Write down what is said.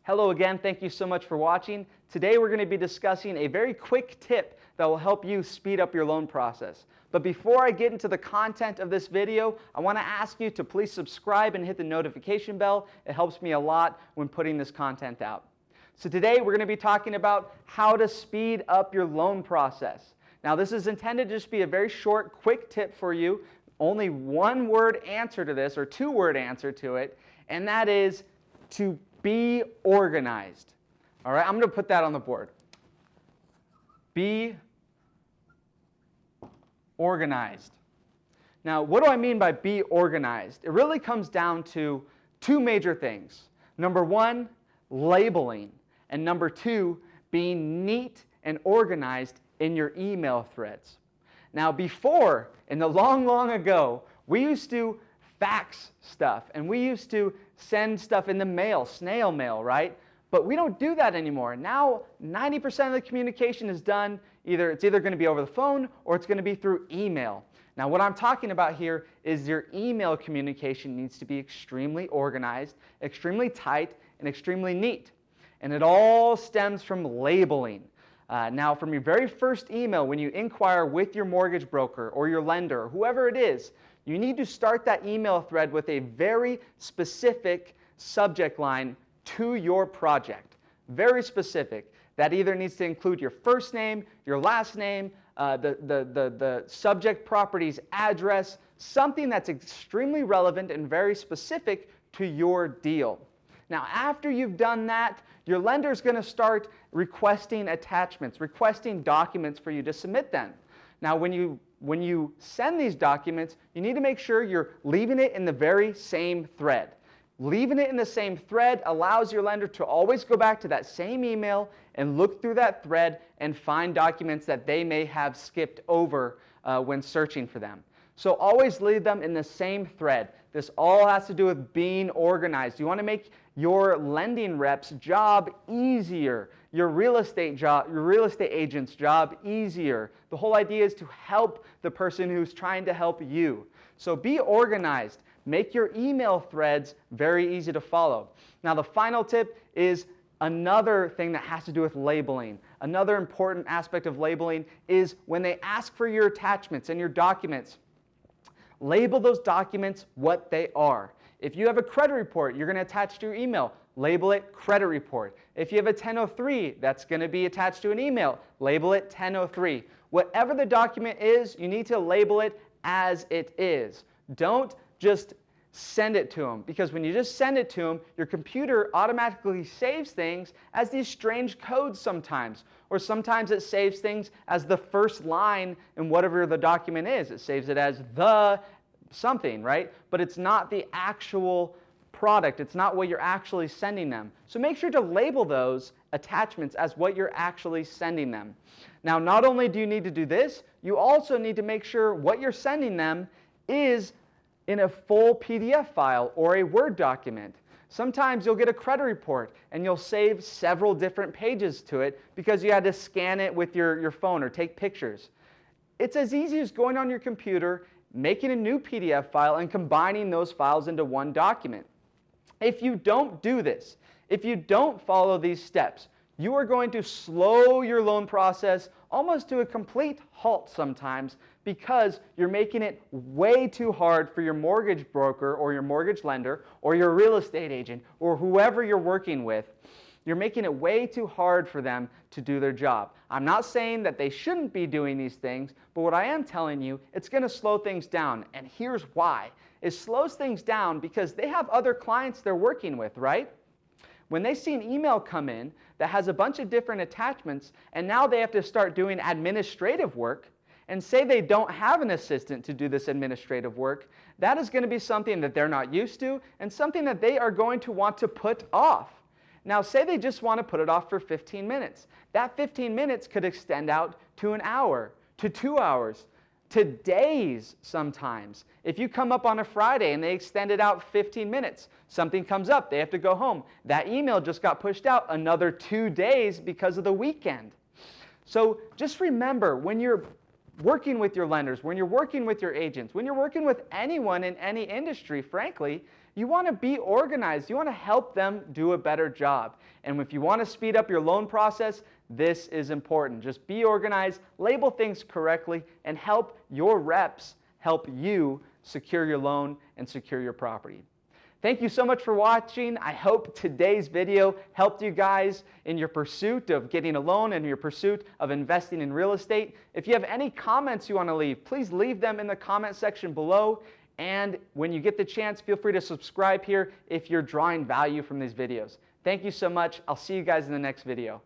Hello again, thank you so much for watching. Today we're going to be discussing a very quick tip that will help you speed up your loan process. But before I get into the content of this video, I want to ask you to please subscribe and hit the notification bell. It helps me a lot when putting this content out. So today we're going to be talking about how to speed up your loan process. Now this is intended to just be a very short, quick tip for you. Only one word answer to this, or two-word answer to it, and that is to be organized. All right, I'm going to put that on the board. Be organized. Now, what do I mean by be organized? It really comes down to two major things. Number one, labeling. And number two, being neat and organized in your email threads. Now, before, in the long ago, we used to fax stuff, and we used to send stuff in the mail, snail mail, right? But we don't do that anymore. Now, 90% of the communication is done, it's either going to be over the phone or it's going to be through email. Now, what I'm talking about here is your email communication needs to be extremely organized, extremely tight, and extremely neat. And it all stems from labeling. Now, from your very first email, when you inquire with your mortgage broker or your lender, or whoever it is, you need to start that email thread with a very specific subject line to your project. Very specific. That either needs to include your first name, your last name, the subject property's address, something that's extremely relevant and very specific to your deal. Now, after you've done that, your lender is going to start requesting attachments, requesting documents for you to submit them. Now, when you send these documents, you need to make sure you're leaving it in the very same thread. Leaving it in the same thread allows your lender to always go back to that same email and look through that thread and find documents that they may have skipped over when searching for them. So always leave them in the same thread. This all has to do with being organized. You want to make your lending rep's job easier, your real estate agent's job easier. The whole idea is to help the person who's trying to help you. So be organized. Make your email threads very easy to follow. Now, the final tip is another thing that has to do with labeling. Another important aspect of labeling is when they ask for your attachments and your documents, label those documents what they are. If you have a credit report you're going to attach to your email, label it credit report. If you have a 1003 that's going to be attached to an email, label it 1003. Whatever the document is, you need to label it as it is. Don't just send it to them, because when you just send it to them, your computer automatically saves things as these strange codes sometimes, or sometimes it saves things as the first line in whatever the document is. It saves it as the something, right? But it's not the actual product. It's not what you're actually sending them. So make sure to label those attachments as what you're actually sending them. Now, not only do you need to do this, you also need to make sure what you're sending them is in a full PDF file or a Word document. Sometimes you'll get a credit report and you'll save several different pages to it because you had to scan it with your phone or take pictures. It's as easy as going on your computer, making a new PDF file, and combining those files into one document. If you don't do this, if you don't follow these steps, you are going to slow your loan process almost to a complete halt sometimes, because you're making it way too hard for your mortgage broker or your mortgage lender or your real estate agent or whoever you're working with. You're making it way too hard for them to do their job. I'm not saying that they shouldn't be doing these things, but what I am telling you, it's going to slow things down. And here's why. It slows things down because they have other clients they're working with, right? When they see an email come in that has a bunch of different attachments, and now they have to start doing administrative work, and say they don't have an assistant to do this administrative work, that is going to be something that they're not used to and something that they are going to want to put off. Now, say they just want to put it off for 15 minutes. That 15 minutes could extend out to an hour, to 2 hours, to days sometimes. If you come up on a Friday and they extend it out 15 minutes, something comes up, they have to go home. That email just got pushed out another 2 days because of the weekend. So just remember, when you're working with your lenders, when you're working with your agents, when you're working with anyone in any industry, frankly, You want to be organized. You want to help them do a better job. And if you want to speed up your loan process, this is important. Just be organized, label things correctly, and help your reps help you secure your loan and secure your property. Thank you so much for watching. I hope today's video helped you guys in your pursuit of getting a loan and your pursuit of investing in real estate. If you have any comments you want to leave, please leave them in the comment section below. And when you get the chance, feel free to subscribe here if you're drawing value from these videos. Thank you so much. I'll see you guys in the next video.